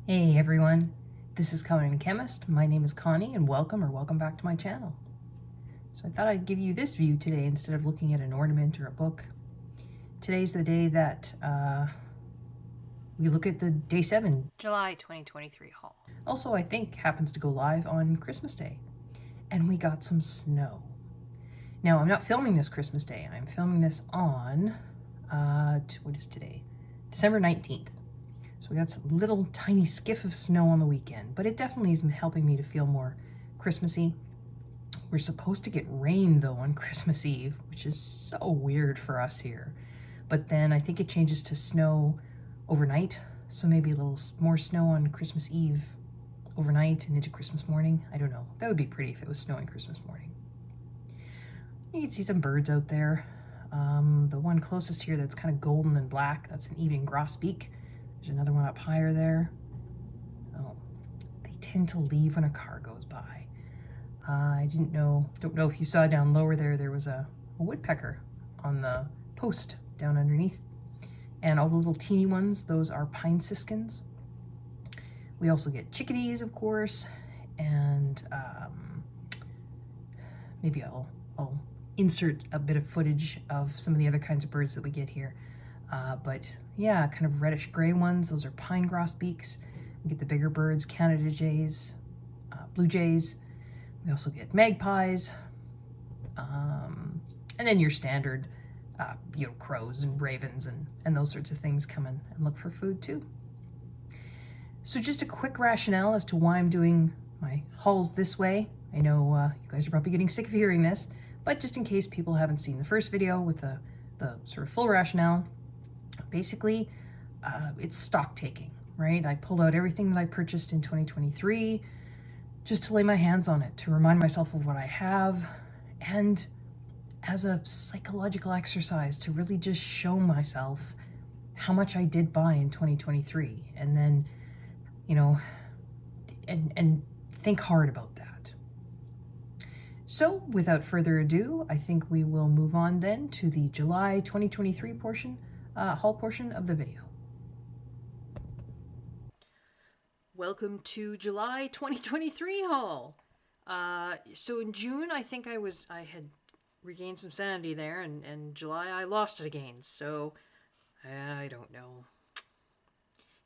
Hey everyone, this is Coloring Chemist. My name is Connie and welcome back to my channel. So I thought I'd give you this view today instead of looking at an ornament or a book. Today's the day that we look at the Day 7 July 2023 haul. Also, I think happens to go live on Christmas Day. And we got some snow. Now, I'm not filming this Christmas Day. I'm filming this on, what is today? December 19th. So we got some little tiny skiff of snow on the weekend, but it definitely is helping me to feel more Christmassy. We're supposed to get rain though on Christmas Eve, which is so weird for us here. But then I think it changes to snow overnight, so maybe a little more snow on Christmas Eve overnight and into Christmas morning. I don't know. That would be pretty if it was snowing Christmas morning. You can see some birds out there. The one closest here that's kind of golden and black, that's an evening grosbeak. There's another one up higher there. Oh, they tend to leave when a car goes by. I don't know if you saw down lower there was a woodpecker on the post down underneath. And all the little teeny ones, those are pine siskins. We also get chickadees, of course, and maybe I'll insert a bit of footage of some of the other kinds of birds that we get here. But yeah, kind of reddish gray ones, those are pine grosbeaks. We get the bigger birds, Canada jays, blue jays. We also get magpies, and then your standard, crows and ravens and those sorts of things come in and look for food too. So just a quick rationale as to why I'm doing my hauls this way. I know you guys are probably getting sick of hearing this, but just in case people haven't seen the first video with the sort of full rationale, basically it's stock taking, right? I pulled out everything that I purchased in 2023 just to lay my hands on it, to remind myself of what I have, and as a psychological exercise to really just show myself how much I did buy in 2023, and then, and think hard about that. So without further ado, I think we will move on then to the July 2023 haul portion of the video. Welcome to July 2023 haul. So in June, I think I had regained some sanity there, and July I lost it again. So I don't know.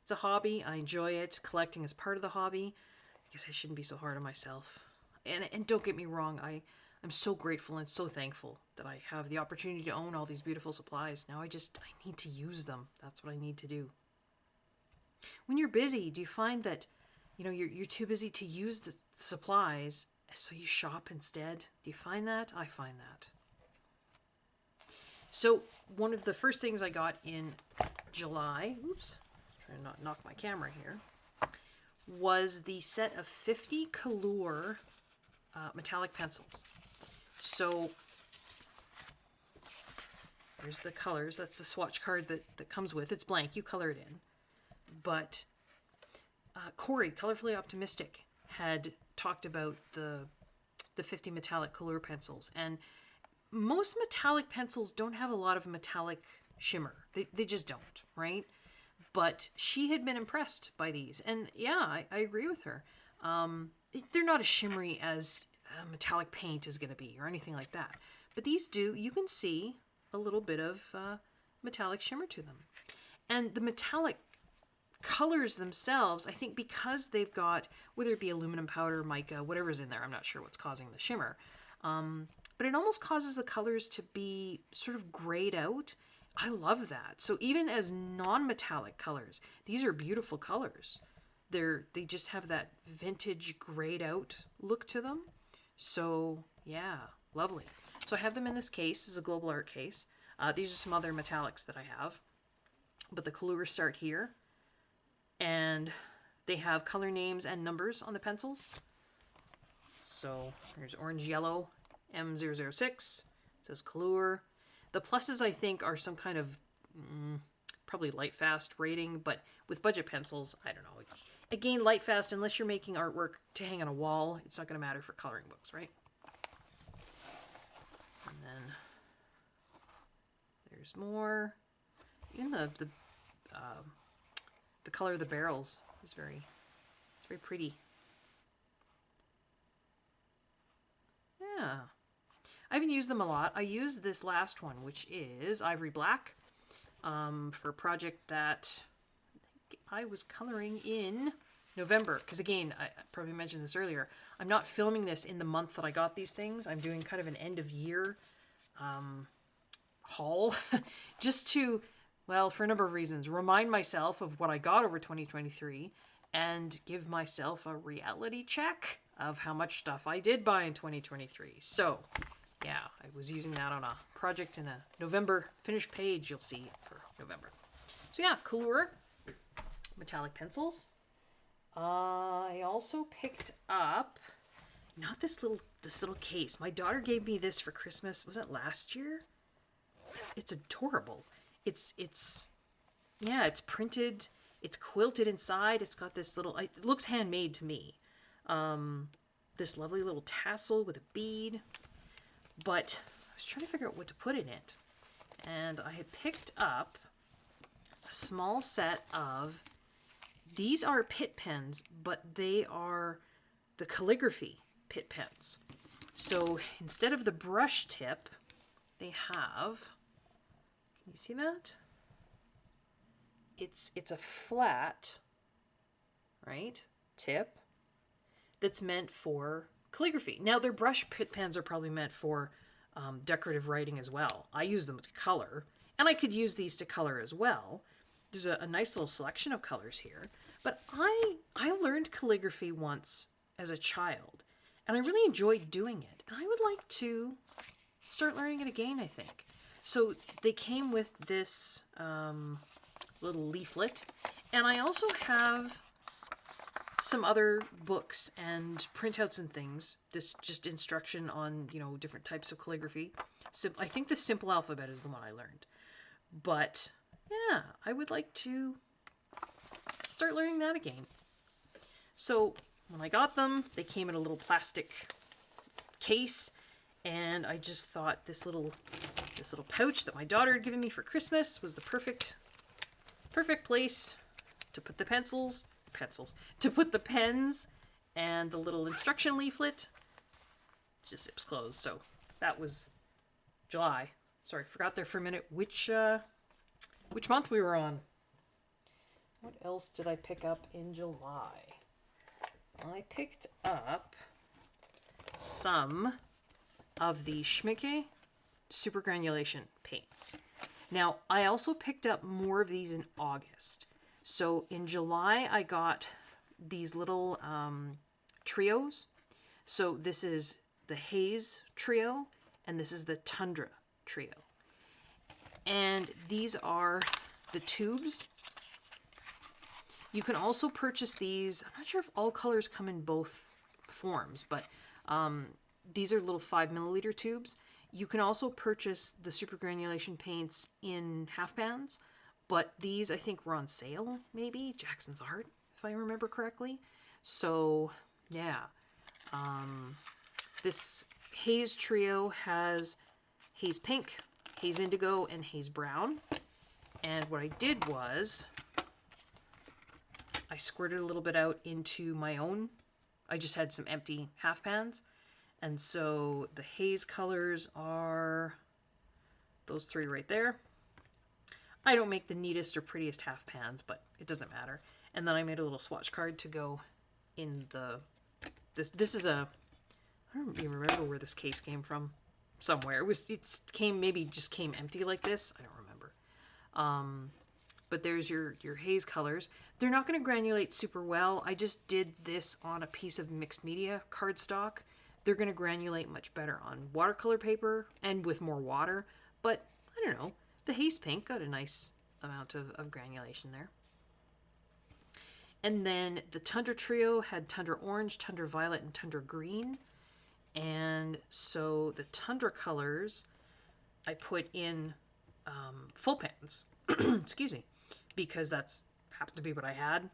It's a hobby. I enjoy it. Collecting is part of the hobby. I guess I shouldn't be so hard on myself. And don't get me wrong, I'm so grateful and so thankful that I have the opportunity to own all these beautiful supplies. Now I need to use them. That's what I need to do. When you're busy, do you find that, you're too busy to use the supplies, so you shop instead? Do you find that? I find that. So one of the first things I got in July, trying to not knock my camera here, was the set of 50 Color metallic pencils. So here's the colors. That's the swatch card that comes with. It's blank. You color it in. But Corey, Colorfully Optimistic, had talked about the 50 metallic Color pencils. And most metallic pencils don't have a lot of metallic shimmer. They just don't, right? But she had been impressed by these. And yeah, I agree with her. They're not as shimmery as metallic paint is going to be or anything like that. But these do, you can see a little bit of metallic shimmer to them. And the metallic colors themselves, I think because they've got, whether it be aluminum powder, mica, whatever's in there, I'm not sure what's causing the shimmer, but it almost causes the colors to be sort of grayed out. I love that. So even as non-metallic colors, these are beautiful colors. They just have that vintage grayed out look to them. So yeah, lovely. So I have them in this case. This is a global art case. These are some other metallics that I have, but the colors start here, and they have color names and numbers on the pencils. So here's orange yellow M006. It says Color. The pluses, I think, are some kind of probably light fast rating, but with budget pencils, I don't know. Again, light fast, unless you're making artwork to hang on a wall, it's not going to matter for coloring books, right? And then there's more. Even the color of the barrels It's very pretty. Yeah. I haven't used them a lot. I used this last one, which is Ivory Black, for a project that I was coloring in November. Because again, I probably mentioned this earlier, I'm not filming this in the month that I got these things. I'm doing kind of an end of year haul just to, well, for a number of reasons, remind myself of what I got over 2023 and give myself a reality check of how much stuff I did buy in 2023. So, yeah, I was using that on a project in a November finished page you'll see for November. So yeah, Couleur metallic pencils. I also picked up not this little case. My daughter gave me this for Christmas. Was it last year? It's adorable. It's printed. It's quilted inside. It's got this little. It looks handmade to me. This lovely little tassel with a bead. But I was trying to figure out what to put in it, and I had picked up a small set of. These are Pitt pens, but they are the calligraphy Pitt pens. So instead of the brush tip, they have, can you see that? It's a flat, right, tip that's meant for calligraphy. Now their brush Pitt pens are probably meant for decorative writing as well. I use them to color, and I could use these to color as well. There's a nice little selection of colors here. But I learned calligraphy once as a child, and I really enjoyed doing it. And I would like to start learning it again, I think. So they came with this little leaflet, and I also have some other books and printouts and things. This just instruction on, different types of calligraphy. I think the simple alphabet is the one I learned. But yeah, I would like to start learning that again. So when I got them, they came in a little plastic case, and I just thought this little pouch that my daughter had given me for Christmas was the perfect place to put the to put the pens and the little instruction leaflet. Just zips closed. So that was July. Sorry, forgot there for a minute which month we were on. What else did I pick up in July? I picked up some of the Schmincke super granulation paints. Now, I also picked up more of these in August. So in July, I got these little trios. So this is the Haze trio, and this is the Tundra trio. And these are the tubes. You can also purchase these. I'm not sure if all colors come in both forms, but these are little 5 milliliter tubes. You can also purchase the super granulation paints in half pans, but these I think were on sale, maybe Jackson's Art, if I remember correctly. So yeah, this Haze trio has Haze Pink, Haze Indigo, and Haze Brown. And what I did was I squirted a little bit out into my own. I just had some empty half pans. And so the haze colors are those three right there. I don't make the neatest or prettiest half pans, but it doesn't matter. And then I made a little swatch card to go in the... This is a... I don't even remember where this case came from. Somewhere. Maybe just came empty like this. I don't remember. But there's your haze colors. They're not going to granulate super well. I just did this on a piece of mixed media cardstock. They're going to granulate much better on watercolor paper and with more water. But, I don't know, the Haze Pink got a nice amount of granulation there. And then the Tundra Trio had Tundra Orange, Tundra Violet, and Tundra Green. And so the Tundra colors I put in full pans. Excuse me. Because that's happened to be what I had.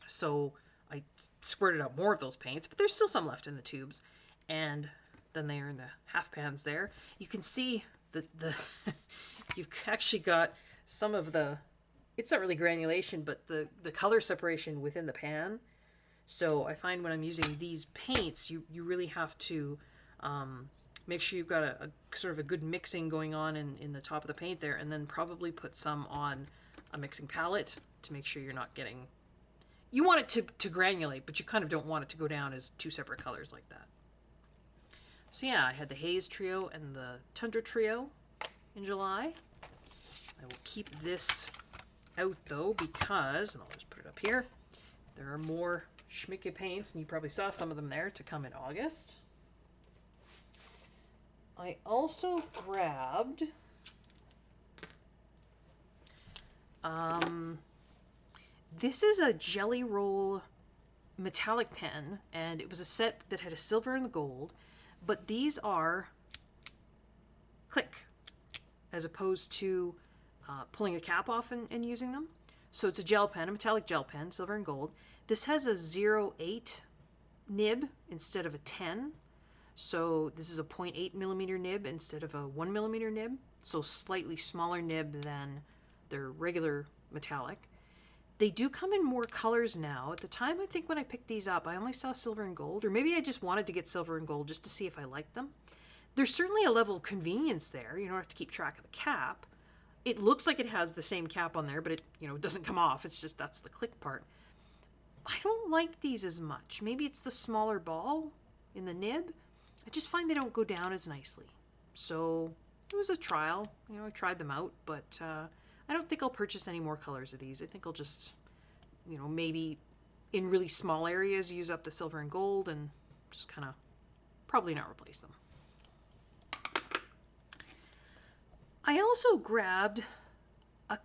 So I squirted out more of those paints, but there's still some left in the tubes. And then they are in the half pans there. You can see the you've actually got some of the, it's not really granulation, but the color separation within the pan. So I find when I'm using these paints, you really have to make sure you've got a sort of a good mixing going on in the top of the paint there, and then probably put some on a mixing palette to make sure you're not getting... You want it to granulate, but you kind of don't want it to go down as two separate colors like that. So yeah, I had the Haze Trio and the Tundra Trio in July. I will keep this out though because, and I'll just put it up here, there are more Schmicke paints, and you probably saw some of them there, to come in August. I also grabbed this is a Jelly Roll metallic pen, and it was a set that had a silver and gold, but these are click as opposed to pulling a cap off and using them. So it's a gel pen, a metallic gel pen, silver and gold. This has a 0.8 nib instead of a 10. So this is a 0.8 millimeter nib instead of a 1 millimeter nib. So slightly smaller nib than their regular metallic. They do come in more colors now. At the time, I think when I picked these up, I only saw silver and gold, or maybe I just wanted to get silver and gold just to see if I liked them. There's certainly a level of convenience there. You don't have to keep track of the cap. It looks like it has the same cap on there, but it, it doesn't come off. It's just that's the click part. I don't like these as much. Maybe it's the smaller ball in the nib. I just find they don't go down as nicely. So it was a trial. I tried them out, but I don't think I'll purchase any more colors of these. I think I'll just, maybe in really small areas use up the silver and gold and just kind of probably not replace them. I also grabbed a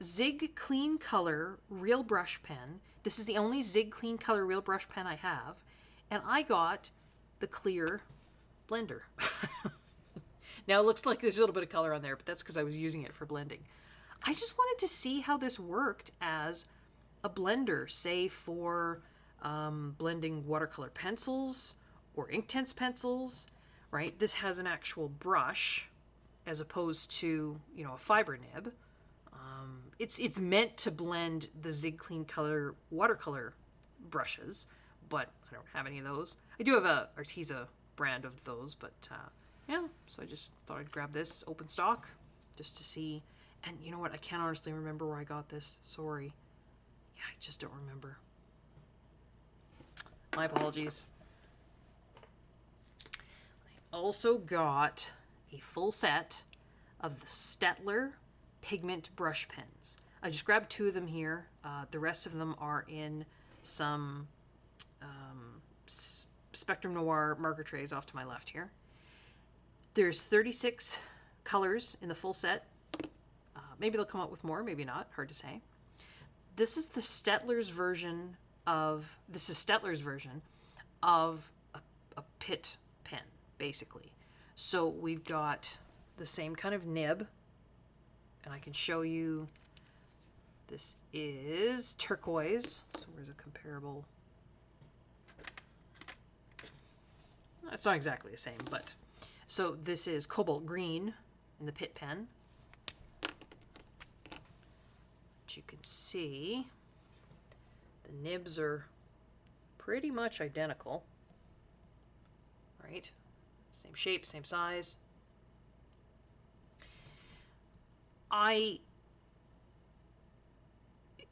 Zig Clean Color Real Brush Pen. This is the only Zig Clean Color Real Brush Pen I have. And I got the clear blender. Now it looks like there's a little bit of color on there, but that's because I was using it for blending. I just wanted to see how this worked as a blender, say for blending watercolor pencils or Inktense pencils, right? This has an actual brush as opposed to, a fiber nib. It's meant to blend the Zig Clean Color watercolor brushes, but I don't have any of those. I do have a Arteza brand of those, but yeah, so I just thought I'd grab this open stock just to see. And you know what? I can't honestly remember where I got this. Sorry. Yeah, I just don't remember. My apologies. I also got a full set of the Staedtler pigment brush pens. I just grabbed 2 of them here. The rest of them are in some Spectrum Noir marker trays off to my left here. There's 36 colors in the full set. Maybe they'll come out with more, maybe not. Hard to say. This is Staedtler's version of a pit pen, basically. So we've got the same kind of nib, and I can show you. This is turquoise. So where's a comparable? It's not exactly the same, but so this is cobalt green in the pit pen. But you can see the nibs are pretty much identical, right? Same shape, same size. I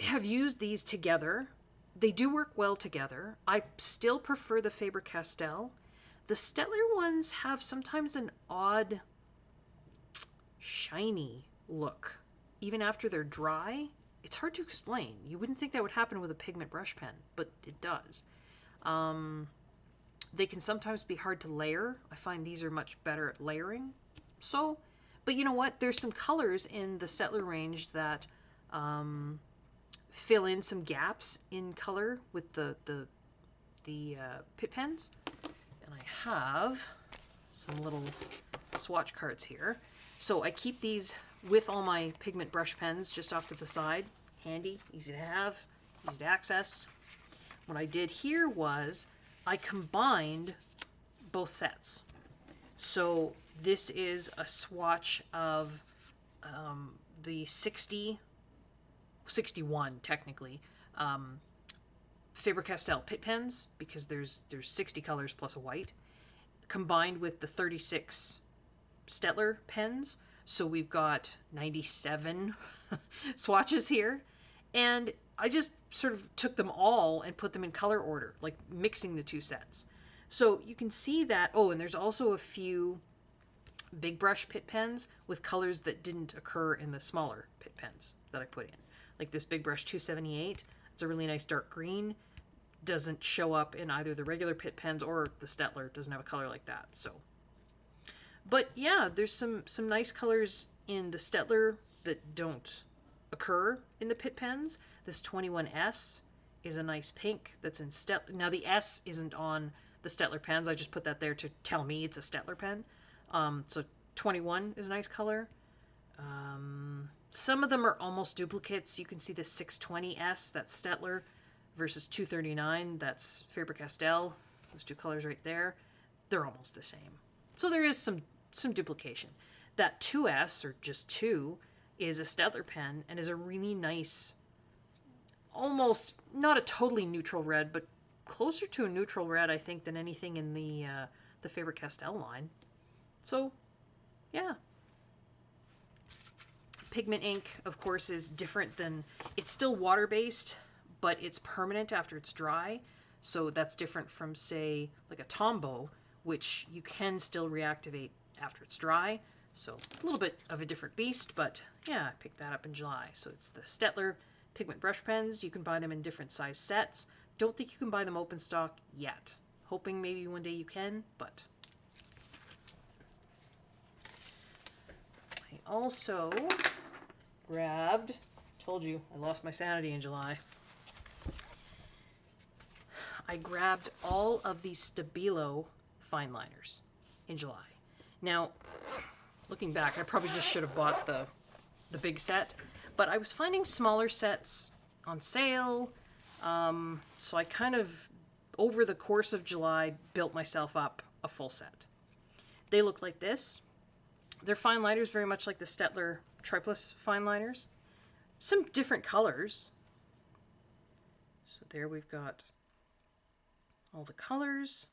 have used these together. They do work well together. I still prefer the Faber-Castell. The Staedtler ones have sometimes an odd shiny look, even after they're dry. It's hard to explain. You wouldn't think that would happen with a pigment brush pen, but it does. They can sometimes be hard to layer. I find these are much better at layering. So, but you know what? There's some colors in the Staedtler range that fill in some gaps in color with the pit pens. And I have some little swatch cards here. So I keep these with all my pigment brush pens just off to the side. Handy, easy to have, easy to access. What I did here was I combined both sets. So this is a swatch of the 60 61 technically, Faber-Castell Pitt pens, because there's 60 colors plus a white, combined with the 36 Staedtler pens. So we've got 97 swatches here. And I just sort of took them all and put them in color order, like mixing the two sets. So you can see that. Oh, and there's also a few big brush Pitt pens with colors that didn't occur in the smaller Pitt pens that I put in. Like this big brush 278. It's a really nice dark green. Doesn't show up in either the regular Pitt pens or the Staedtler. Doesn't have a color like that. So, but yeah, there's some nice colors in the Staedtler that don't occur in the Pitt pens. This 21S is a nice pink that's in Staedtler. Now the S isn't on the Staedtler pens. I just put that there to tell me it's a Staedtler pen. So 21 is a nice color. Some of them are almost duplicates. You can see the 620S, that's Staedtler, versus 239, that's Faber-Castell. Those two colors right there, they're almost the same. So there is some duplication. That 2S, or just 2, is a Staedtler pen and is a really nice, almost not a totally neutral red, but closer to a neutral red, I think, than anything in the Faber-Castell line. So, yeah. Pigment ink, of course, is different than... It's still water-based, but it's permanent after it's dry. So that's different from, say, like a Tombow, which you can still reactivate after it's dry. So a little bit of a different beast, but yeah, I picked that up in July. So it's the Staedtler pigment brush pens. You can buy them in different size sets. Don't think you can buy them open stock yet. Hoping maybe one day you can, but... I also grabbed, told you, I lost my sanity in July. I grabbed all of these Stabilo fine liners in July. Now, looking back, I probably just should have bought the big set, but I was finding smaller sets on sale, so I kind of, over the course of July, built myself up a full set. They look like this. They're fine liners, very much like the Staedtler Triplus fine liners. Some different colors. So there we've got all the colors.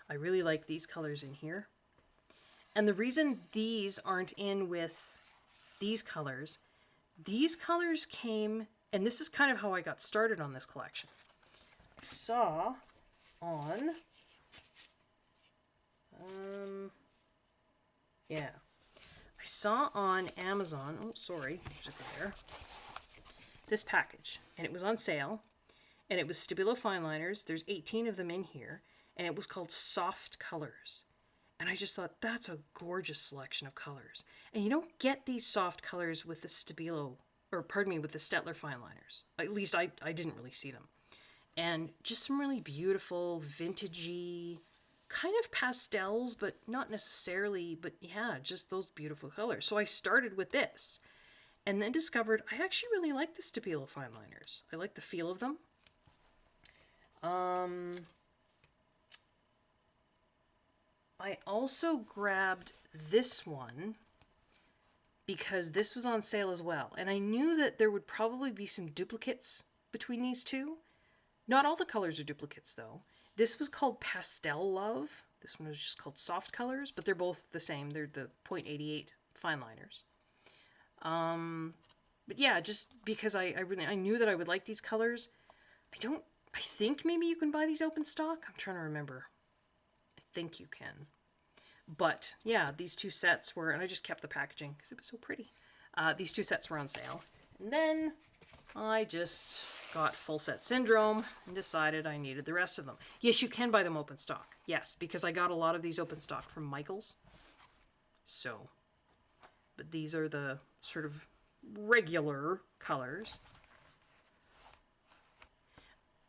I really like these colors in here. And the reason these aren't in with these colors came, and this is kind of how I got started on this collection. I saw on... I saw on Amazon, oh sorry, there's a glare, this package, and it was on sale, and it was Stabilo fine liners. There's 18 of them in here, and it was called Soft Colors. And I just thought, that's a gorgeous selection of colors. And you don't get these soft colors with the Stabilo, or pardon me, with the Staedtler fine liners. At least I didn't really see them. And just some really beautiful, vintagey, kind of pastels, but not necessarily, but yeah, just those beautiful colors. So I started with this, and then discovered I actually really like the Stabilo fine liners. I like the feel of them. I also grabbed this one because this was on sale as well, and I knew that there would probably be some duplicates between these two. Not all the colors are duplicates, though. This was called Pastel Love. This one was just called Soft Colors, but they're both the same. They're the .88 fine liners. But yeah, just because I knew that I would like these colors. I think maybe you can buy these open stock. I'm trying to remember. I think you can. But yeah, these two sets were, and I just kept the packaging because it was so pretty. These two sets were on sale. And then I just got full set syndrome and decided I needed the rest of them. Yes, you can buy them open stock. Yes, because I got a lot of these open stock from Michaels. So, but these are the sort of regular colors.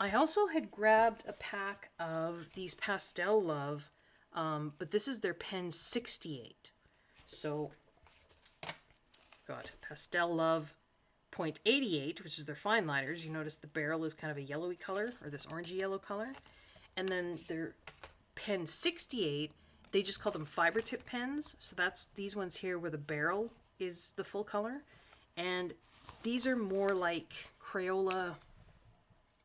I also had grabbed a pack of these Pastel Love, but this is their pen 68. So, got Pastel Love .88, which is their fine liners. You notice the barrel is kind of a yellowy color, or this orangey yellow color. And then their pen 68, they just call them fiber tip pens. So that's these ones here where the barrel is the full color. And these are more like Crayola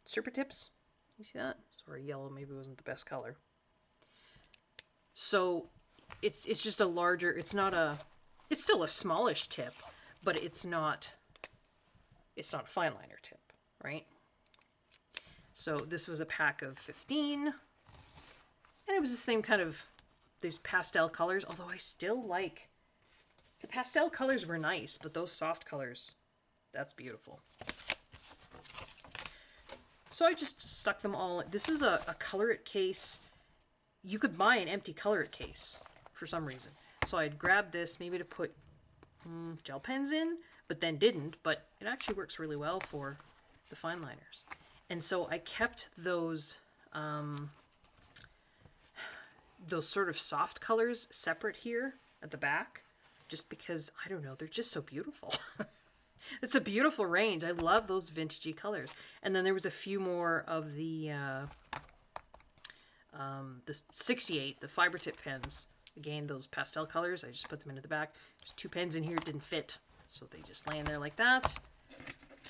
Serpa tips. You see that? Sorry, yellow maybe wasn't the best color. So it's just a larger, it's still a smallish tip, but it's not a fine liner tip, right? So this was a pack of 15, and it was the same kind of these pastel colors, although I still like, the pastel colors were nice, but those soft colors, that's beautiful. So I just stuck them all. This was a color it case. You could buy an empty color it case for some reason. So I'd grabbed this maybe to put gel pens in, but then didn't. But it actually works really well for the fine liners. And so I kept those sort of soft colors separate here at the back, just because, I don't know, they're just so beautiful. It's a beautiful range. I love those vintagey colors. And then there was a few more of the 68, the fiber tip pens. Again, those pastel colors, I just put them into the back. There's 2 pens in here, didn't fit, so they just lay in there like that.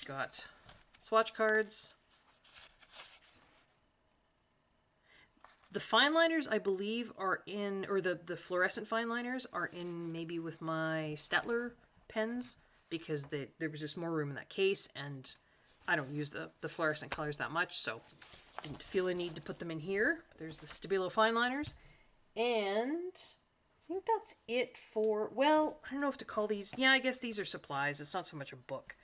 Got swatch cards. The fine liners, I believe, are in, or the fluorescent fine liners are in maybe with my Stettler pens, because there was just more room in that case, and I don't use the fluorescent colors that much, so didn't feel a need to put them in here. There's the Stabilo fine liners. And I think that's it for, well, I don't know if to call these, yeah, I guess these are supplies. It's not so much a book.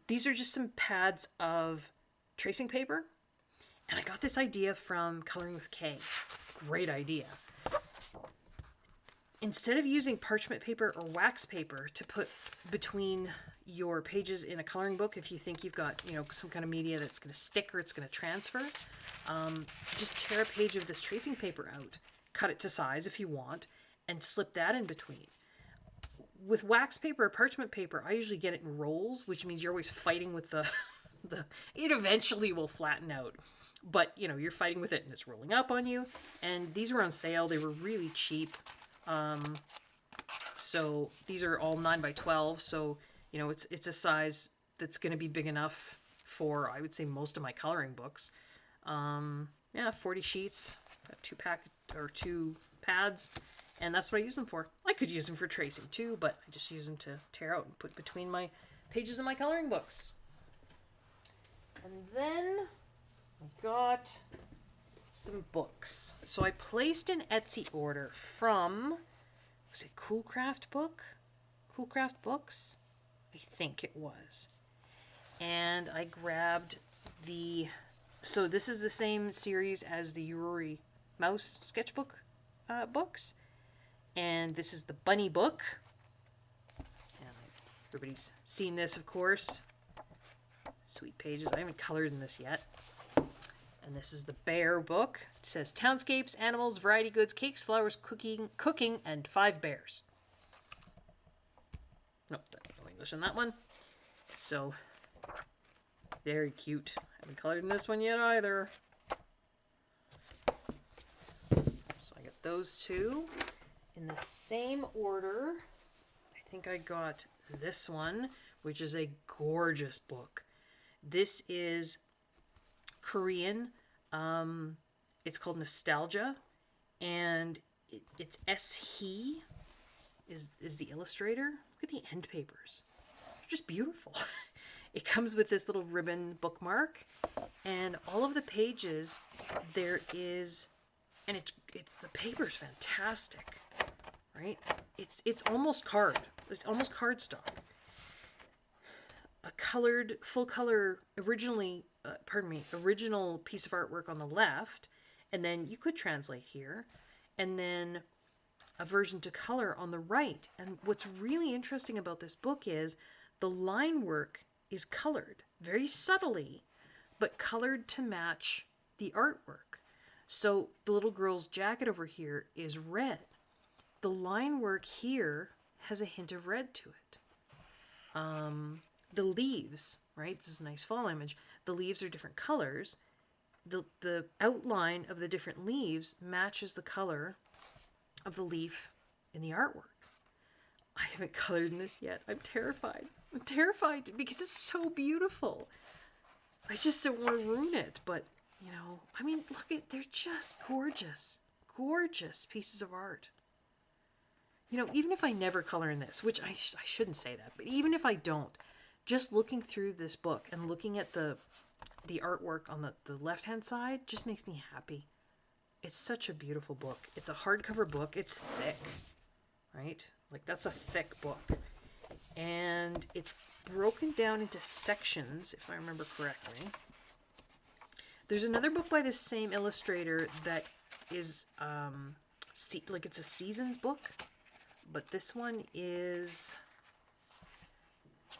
These are just some pads of tracing paper. And I got this idea from Coloring with Kay. Great idea. Instead of using parchment paper or wax paper to put between your pages in a coloring book, if you think you've got, some kind of media that's going to stick or it's going to transfer, just tear a page of this tracing paper out, cut it to size if you want, and slip that in between. With wax paper or parchment paper, I usually get it in rolls, which means you're always fighting with the it eventually will flatten out. But, you're fighting with it and it's rolling up on you. And these were on sale. They were really cheap. So these are all 9x12. So, it's a size that's going to be big enough for, I would say, most of my coloring books. 40 sheets, got 2 pads, and that's what I use them for. I could use them for tracing too, but I just use them to tear out and put between my pages of my coloring books. And then I got some books. So I placed an Etsy order from, was it Coolcraft Books? I think it was. And I grabbed so this is the same series as the Yurori Mouse sketchbook books. And this is the Bunny book. And everybody's seen this, of course. Sweet pages. I haven't colored in this yet. And this is the Bear book. It says townscapes, animals, variety goods, cakes, flowers, cooking, and 5 bears. Nope, no English in that one. So, very cute. I haven't colored in this one yet either. So I got those 2. In the same order, I think I got this one, which is a gorgeous book. This is Korean. It's called Nostalgia, and it's He is the illustrator. Look at the end papers. They're just beautiful. It comes with this little ribbon bookmark, and all of the pages there is, and it's the paper's fantastic, right? It's almost card. It's almost cardstock. A colored, full color, original piece of artwork on the left, and then you could translate here, and then a version to color on the right. And what's really interesting about this book is the line work is colored very subtly, but colored to match the artwork. So the little girl's jacket over here is red. The line work here has a hint of red to it. The leaves, right? This is a nice fall image. The leaves are different colors. The outline of the different leaves matches the color of the leaf in the artwork. I haven't colored in this yet. I'm terrified. I'm terrified because it's so beautiful. I just don't want to ruin it. But, you know, I mean, look at, they're just gorgeous. Gorgeous pieces of art. You know, even if I never color in this, which I shouldn't say that, but even if I don't, just looking through this book and looking at the artwork on the left-hand side just makes me happy. It's such a beautiful book. It's a hardcover book. It's thick, right? Like, that's a thick book. And it's broken down into sections, if I remember correctly. There's another book by this same illustrator that is, like, it's a seasons book. But this one is,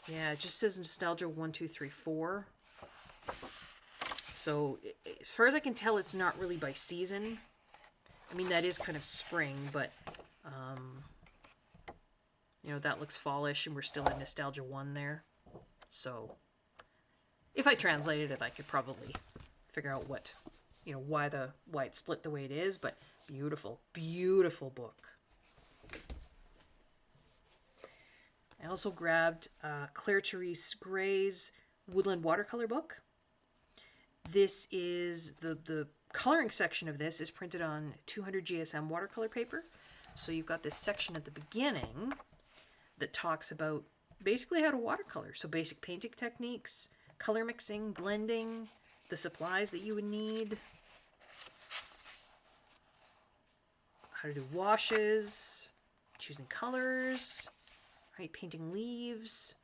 yeah, it just says Nostalgia 1, 2, 3, 4. So, as far as I can tell, it's not really by season. I mean, that is kind of spring, but, you know, that looks fallish, and we're still in Nostalgia 1 there. So, if I translated it, I could probably figure out what, you know, why it's split the way it is, but beautiful, beautiful book. I also grabbed Claire Therese Gray's Woodland Watercolor book. This is, the coloring section of this is printed on 200 GSM watercolor paper. So you've got this section at the beginning that talks about basically how to watercolor. So basic painting techniques, color mixing, blending, the supplies that you would need, how to do washes, choosing colors, right, painting leaves.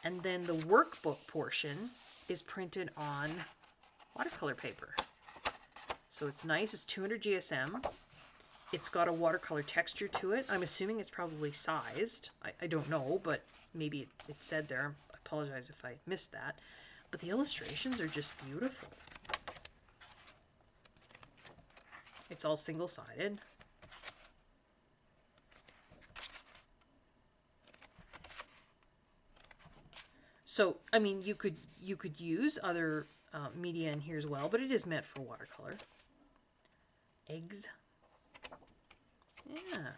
And then the workbook portion is printed on watercolor paper. So it's nice, it's 200 GSM. It's got a watercolor texture to it. I'm assuming it's probably sized. I don't know, but maybe it said there. I apologize if I missed that. But the illustrations are just beautiful. It's all single-sided. So, I mean, you could use other media in here as well, but it is meant for watercolor. Eggs. Yeah.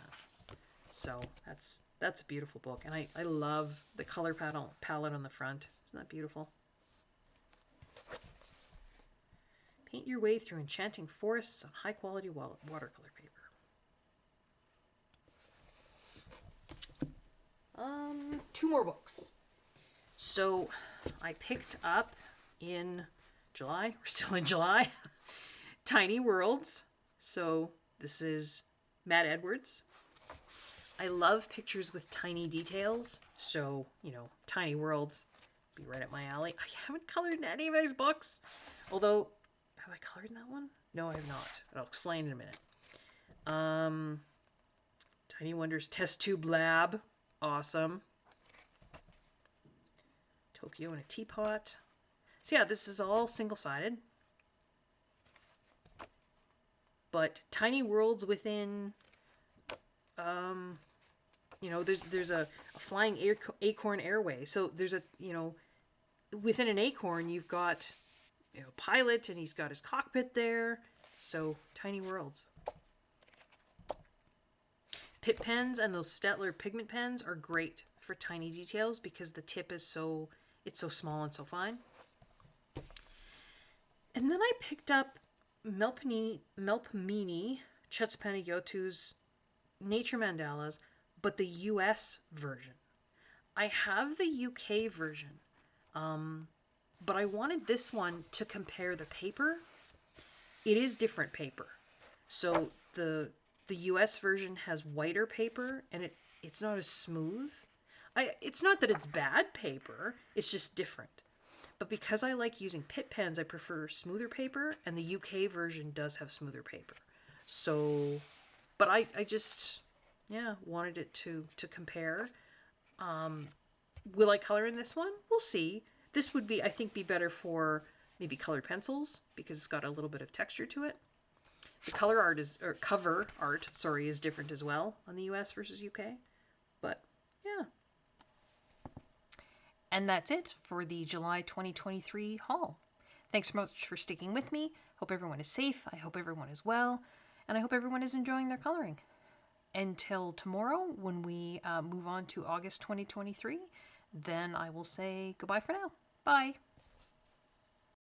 So, that's a beautiful book. And I love the color palette on the front. Isn't that beautiful? Paint your way through enchanting forests on high-quality watercolor paper. Two more books. So I picked up in July, we're still in July, Tiny Worlds. So this is Matt Edwards. I love pictures with tiny details. So, you know, Tiny Worlds be right up my alley. I haven't colored in any of these books. Although, have I colored in that one? No, I have not. I'll explain in a minute. Tiny Wonders Test Tube Lab. Awesome. Tokyo in a Teapot. So yeah, this is all single-sided. But tiny worlds within, you know, there's a flying acorn airway. So there's a, you know, within an acorn, you've got, you know, pilot, and he's got his cockpit there. So tiny worlds. Pit pens and those Stettler pigment pens are great for tiny details because the tip is so, it's so small and so fine. And then I picked up Melpomene Chetspanayotu's Nature Mandalas, but the US version. I have the UK version, but I wanted this one to compare the paper. It is different paper. So the US version has whiter paper, and it's not as smooth. It's not that it's bad paper, it's just different. But because I like using pit pens, I prefer smoother paper, and the UK version does have smoother paper. So, but I just, yeah, wanted it to compare. Will I color in this one? We'll see. This would be, I think, be better for maybe colored pencils, because it's got a little bit of texture to it. The cover art is different as well on the US versus UK. But, yeah. And that's it for the July 2023 haul. Thanks so much for sticking with me. Hope everyone is safe. I hope everyone is well. And I hope everyone is enjoying their coloring. until tomorrow when we move on to August 2023, then I will say goodbye for now. Bye.